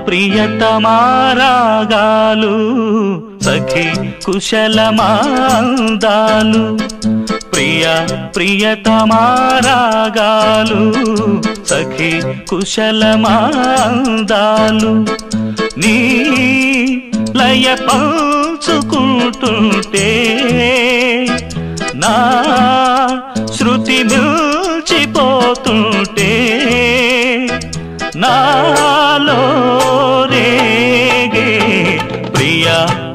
ప్రియతమారాగాలు సఖి కుశలమాందాలు ప్రియతమారాగాలు సఖి కుశలమాందాలు నీ లయ పంచుకుంటుంటే నా శృతి మిల్చిపోతుంటే నాలో రేగే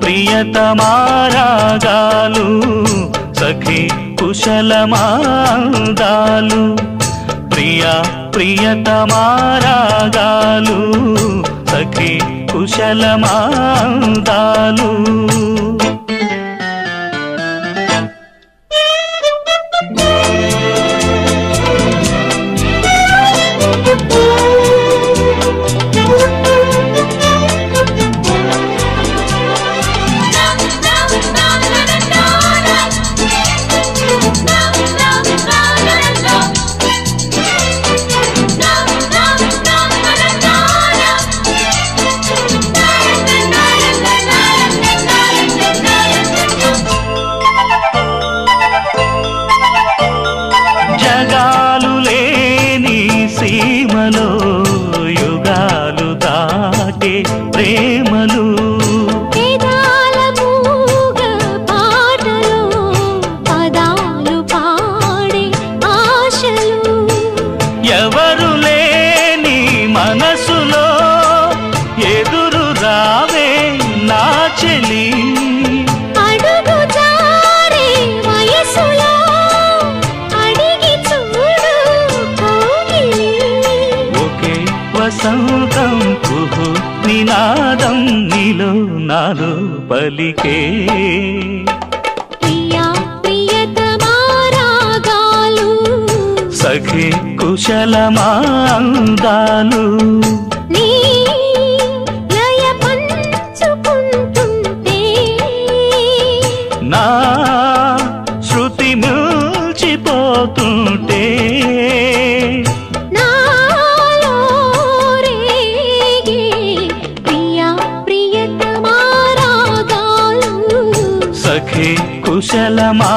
ప్రియతమారాగాలు సఖి కుశలమాందాలు ప్రియతమారాగాలు సఖి కుశలమాందాలు జగాలు లేని సీమలో యుగాలు దాటే ప్రేమలు వేదాల మూగ పాటలో పదాలు పాడే ఆశలు ఎవరు లేని మనసులో ఎదురు రావే నా చెలి అడుగు జారే వయసులో అడిగి చూడు కోగిలి ఒకే వసంతం కుహు నినాదం నీలో నాలో పలికే ప్రియా ప్రియతమారాగాలు సఖి కుశలమాందాలు నీ లయ పంచుకుంటుంటే నా శృతి మిల్చిపోతుంటే నాలో రేగే ప్రియా ప్రియతమారాగాలు సఖి కుశలమాందాలు